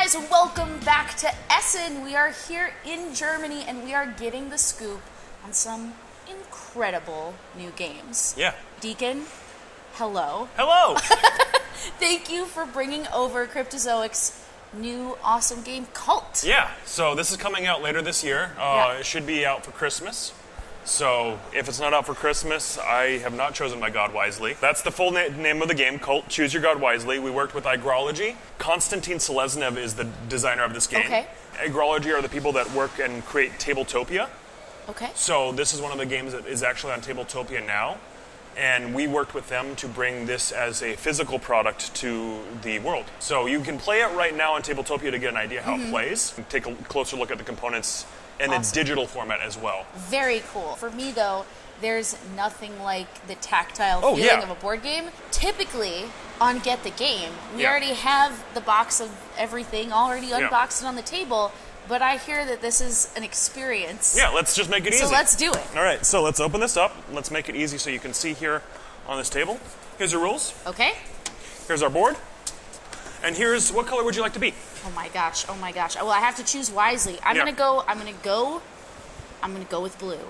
guys, welcome back to Essen. We are here in Germany and we are getting the scoop on some incredible new games. Yeah. Deacon, hello. Hello. Thank you for bringing over Cryptozoic's new awesome game, Cult. Yeah, so this is coming out later this year. It should be out for Christmas. So if it's not out for Christmas, I have not chosen my god wisely. That's the full name of the game, Cult, Choose Your God Wisely. We worked with Agrology. Konstantin Seleznev is the designer of this game. Okay. Agrology are the people that work and create Tabletopia. Okay. So this is one of the games that is actually on Tabletopia now. And we worked with them to bring this as a physical product to the world. So you can play it right now on Tabletopia to get an idea how it plays. Take a closer look at the components and the digital format as well. Very cool. For me, though, there's nothing like the tactile feeling of a board game. Typically, on Get the Game, we already have the box of everything already unboxed and on the table, but I hear that this is an experience. Yeah, let's just make it easy. So let's do it. All right, so let's open this up. Let's make it easy so you can see here on this table. Here's the rules. Okay. Here's our board. And here's, what color would you like to be? Oh my gosh, oh my gosh. Well, I have to choose wisely. I'm gonna go with blue.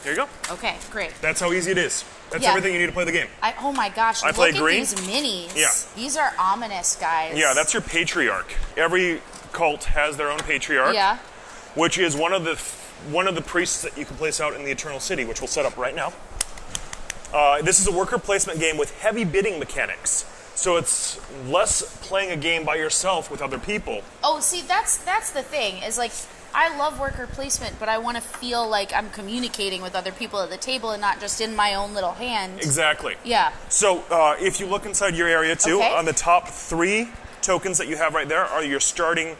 Here you go. Okay, great. That's how easy it is. That's everything you need to play the game. Oh my gosh, I play look green. at these minis. Yeah. These are ominous, guys. Yeah, that's your patriarch. Every cult has their own patriarch. Yeah. Which is one of the priests that you can place out in the Eternal City, which we'll set up right now. This is a worker placement game with heavy bidding mechanics. So it's less playing a game by yourself with other people. Oh, see, that's the thing, is like, I love worker placement, but I want to feel like I'm communicating with other people at the table and not just in my own little hand. Exactly. Yeah. So if you look inside your area too, on the top 3 tokens that you have right there are your starting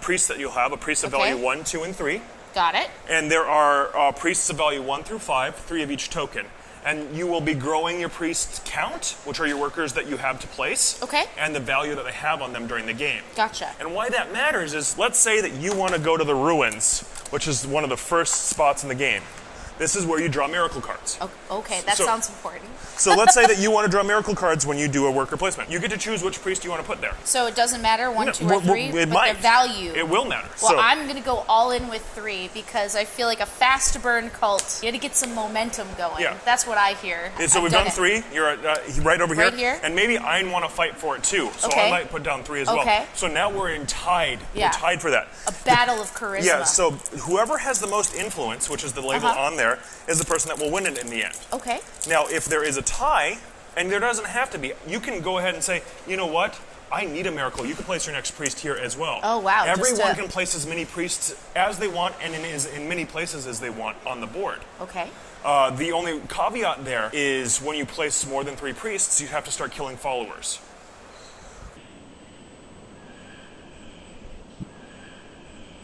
priests that you'll have, a priest of value 1, 2, and 3. Got it. And there are priests of value 1 through 5, 3 of each token. And you will be growing your priest count, which are your workers that you have to place. Okay. And the value that they have on them during the game. Gotcha. And why that matters is, let's say that you want to go to the ruins, which is one of the first spots in the game. This is where you draw miracle cards. Okay, that sounds important. So let's say that you want to draw miracle cards when you do a worker placement. You get to choose which priest you want to put there. So it doesn't matter 1, 2, or 3, it but might. the value. It will matter. Well, I'm going to go all in with 3 because I feel like a fast burn cult, you got to get some momentum going. Yeah. That's what I hear. So we've done 3. You're right over here. Right here. And maybe I want to fight for it too. So I might put down 3 as well. So now we're tied. Yeah. We're tied for that. A battle of charisma. Yeah, so whoever has the most influence, which is the label on there, is the person that will win it in the end. Okay. Now, if there is a tie, and there doesn't have to be, you can go ahead and say, you know what? I need a miracle. You can place your next priest here as well. Oh, wow. Everyone can place as many priests as they want and in many places as they want on the board. Okay. The only caveat there is when you place more than 3 priests, you have to start killing followers.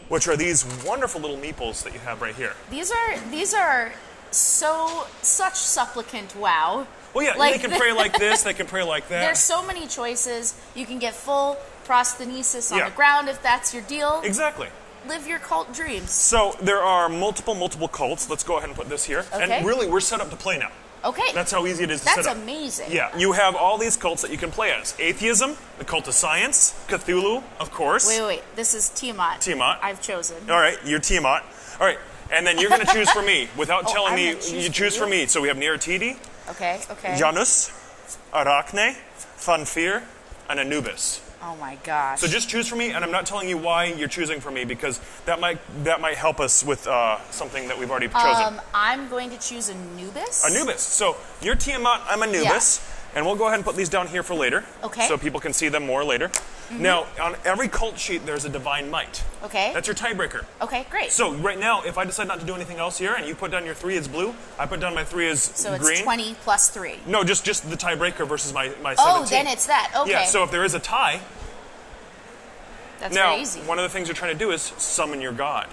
Which are these wonderful little meeples that you have right here. These are such supplicant wow. Well, yeah, they can pray like this, they can pray like that. There's so many choices. You can get full prosthesis on the ground if that's your deal. Exactly. Live your cult dreams. So there are multiple cults. Let's go ahead and put this here. Okay. And really, we're set up to play now. Okay. That's how easy it is to set up. That's amazing. Yeah. You have all these cults that you can play as. Atheism, the cult of science, Cthulhu, of course. Wait. This is Tiamat. Tiamat. I've chosen. All right, you're Tiamat. All right, and then you're going to choose for me without telling me. You choose for me. So we have Neretidi. Okay. Janus, Arachne, Fanfir, and Anubis. Oh my gosh. So just choose for me, and I'm not telling you why you're choosing for me because that might help us with something that we've already chosen. I'm going to choose Anubis. Anubis. So you're Tiamat, I'm Anubis, and we'll go ahead and put these down here for later. Okay. So people can see them more later. Now, on every cult sheet, there's a divine might. Okay. That's your tiebreaker. Okay, great. So right now, if I decide not to do anything else here, and you put down your 3 as blue, I put down my 3 as green. So it's 20 plus 3. No, just the tiebreaker versus my 17. Oh, then it's that. Okay. Yeah. So if there is a tie. That's now, very easy. one of the things you're trying to do is summon your god.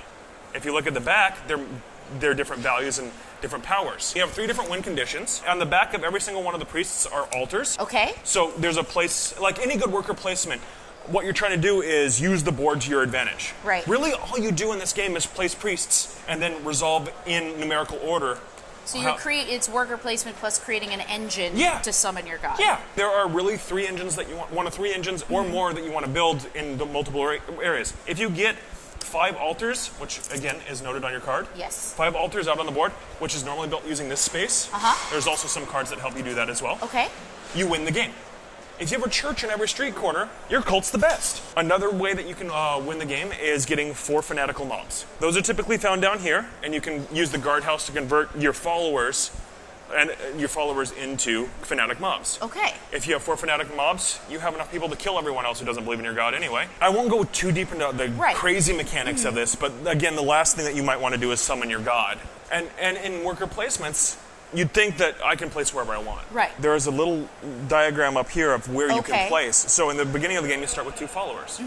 If you look at the back, they're different values and different powers. You have 3 different win conditions. On the back of every single one of the priests are altars. Okay. So there's a place, like any good worker placement, what you're trying to do is use the board to your advantage. Right. Really, all you do in this game is place priests and then resolve in numerical order So it's worker placement plus creating an engine to summon your god. Yeah. There are really 3 engines that you want, 1 of 3 engines or more that you want to build in the multiple areas. If you get 5 altars, which again is noted on your card. Yes. 5 altars out on the board, which is normally built using this space. There's also some cards that help you do that as well. Okay. You win the game. If you have a church in every street corner, your cult's the best. Another way that you can win the game is getting 4 fanatical mobs. Those are typically found down here, and you can use the guardhouse to convert your followers into fanatic mobs. Okay. If you have 4 fanatic mobs, you have enough people to kill everyone else who doesn't believe in your god anyway. I won't go too deep into the crazy mechanics of this, but again, the last thing that you might want to do is summon your god. And in worker placements, you'd think that I can place wherever I want. Right. There is a little diagram up here of where you can place. So in the beginning of the game, you start with 2 followers.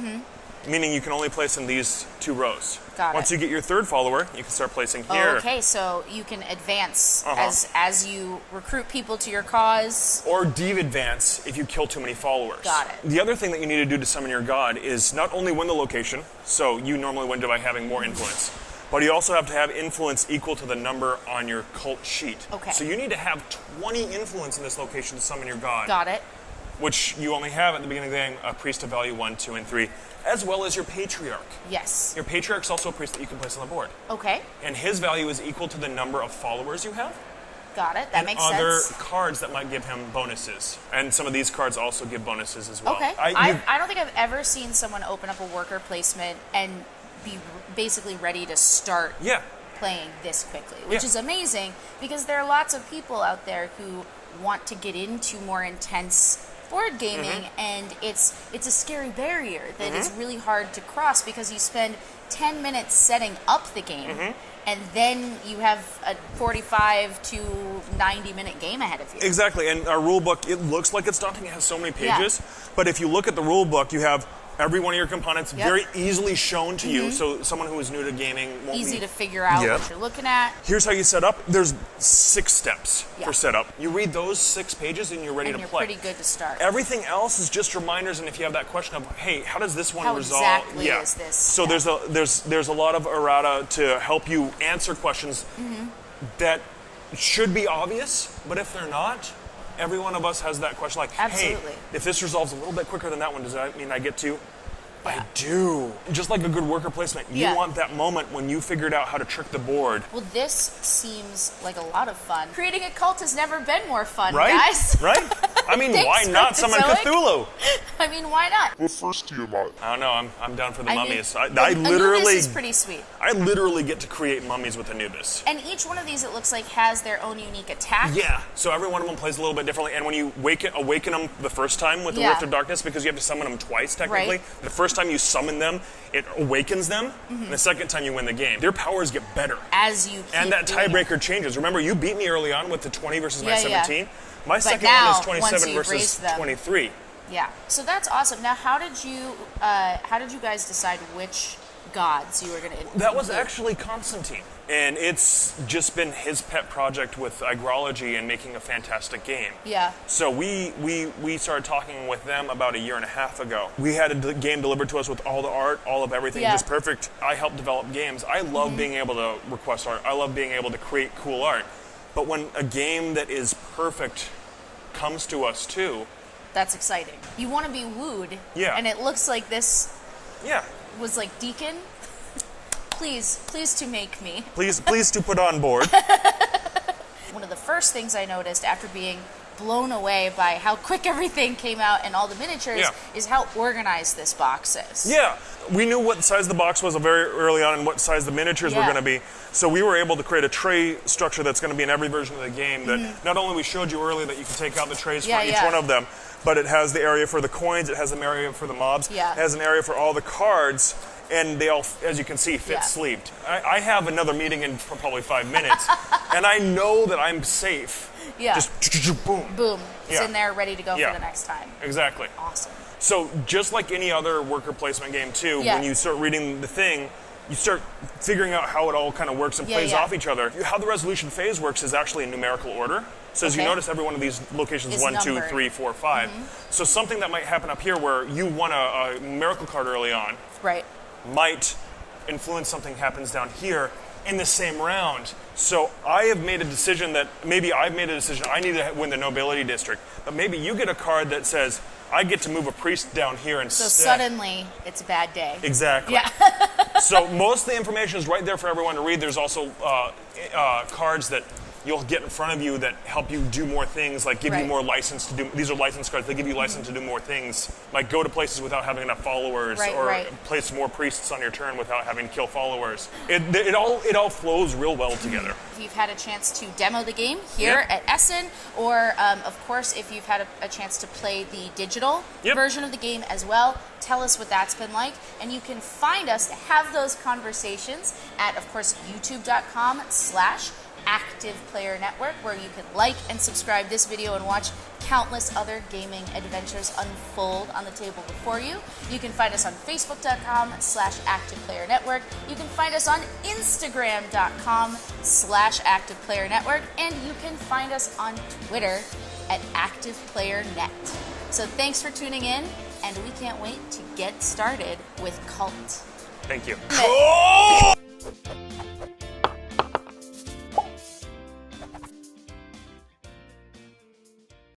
Meaning you can only place in these 2 rows. Once you get your 3rd follower, you can start placing here. Okay, so you can advance as you recruit people to your cause. Or de-advance if you kill too many followers. Got it. The other thing that you need to do to summon your god is not only win the location, so you normally win by having more influence, but you also have to have influence equal to the number on your cult sheet. Okay. So you need to have 20 influence in this location to summon your god. Got it. Which you only have at the beginning of the game, a priest of value 1, 2, and 3, as well as your patriarch. Yes. Your patriarch's also a priest that you can place on the board. Okay. And his value is equal to the number of followers you have. Got it. That makes sense. And other cards that might give him bonuses. And some of these cards also give bonuses as well. Okay. I don't think I've ever seen someone open up a worker placement and be basically ready to start playing this quickly, which is amazing because there are lots of people out there who want to get into more intense board gaming, and it's a scary barrier that is really hard to cross because you spend 10 minutes setting up the game, and then you have a 45 to 90 minute game ahead of you. Exactly, and our rule book, it looks like it's daunting. It has so many pages, but if you look at the rule book, you have every one of your components very easily shown to you, so someone who is new to gaming won't easy to figure out what you're looking at. Here's how you set up. There's 6 steps for setup. You read those 6 pages and you're ready to play. And you're pretty good to start. Everything else is just reminders, and if you have that question of, hey, how does this one resolve? How exactly is this? So there's a lot of errata to help you answer questions that should be obvious, but if they're not, every one of us has that question like, hey, if this resolves a little bit quicker than that one, does that mean I get to? I do. Just like a good worker placement, you want that moment when you figured out how to trick the board. Well, this seems like a lot Fun. Creating a cult has never been more fun, right? Guys. Right? I mean, why not summon Cthulhu? I mean, why not? What first do you like? I don't know. I'm down for the mummies. I literally. Anubis is pretty sweet. I literally get to create mummies with Anubis. And each one of these, it looks like, has their own unique attack. Yeah. So every one of them plays a little bit differently. And when you awaken them the first time with the Rift of Darkness, because you have to summon them twice technically. The first time you summon them, it awakens them. And the second time you win the game, their powers get better as you keep and that tiebreaker changes. Remember, you beat me early on with the 20 versus my 17. My second one is 27 versus 23. Yeah. So that's awesome. Now, how did you guys decide which gods you were going to include? That was actually Constantine. And it's just been his pet project with agrology and making a fantastic game. Yeah. So we started talking with them about a year and a half ago. We had a game delivered to us with all the art, all of everything, just perfect. I help develop games. I love being able to request art. I love being able to create cool art. But when a game that is perfect comes to us too, that's exciting. You want to be wooed. Yeah. And it looks like this. Yeah. Was like Deacon. Please to make me. Please to put on board. One of the first things I noticed after being blown away by how quick everything came out and all the miniatures is how organized this box is. Yeah. We knew what size the box was very early on and what size the miniatures were going to be. So we were able to create a tray structure that's going to be in every version of the game that not only we showed you earlier that you can take out the trays for each one of them, but it has the area for the coins, it has an area for the mobs, it has an area for all the cards, and they all, as you can see, fit sleeved. I have another meeting in probably 5 minutes, and I know that I'm safe. Yeah. Just boom. Boom. It's in there ready to go for the next time. Exactly. Awesome. So just like any other worker placement game too, when you start reading the thing, you start figuring out how it all kind of works and plays off each other. How the resolution phase works is actually in numerical order. So as you notice, every one of these locations is 1, 2, 3, 4, 5. So something that might happen up here where you won a miracle card early on might influence something happens down here in the same round. So I have made a decision that maybe I've made a decision I need to win the nobility district, but maybe you get a card that says I get to move a priest down here instead. So suddenly it's a bad day. Exactly. Yeah. So most of the information is right there for everyone to read. There's also cards that you'll get in front of you that help you do more things, like give you more license to do. These are license cards. They give you license to do more things, like go to places without having enough followers, or place more priests on your turn without having to kill followers. It all flows real well together. If you've had a chance to demo the game here at Essen, or of course if you've had a chance to play the digital version of the game as well, tell us what that's been like. And you can find us to have those conversations at, of course, youtube.com/Active Player Network, where you can like and subscribe this video and watch countless other gaming adventures unfold on the table before you. You can find us on facebook.com/Active Player Network. You can find us on instagram.com/Active Player Network, and you can find us on Twitter at Active Player Net. So thanks for tuning in, and we can't wait to get started with Cult. Thank you.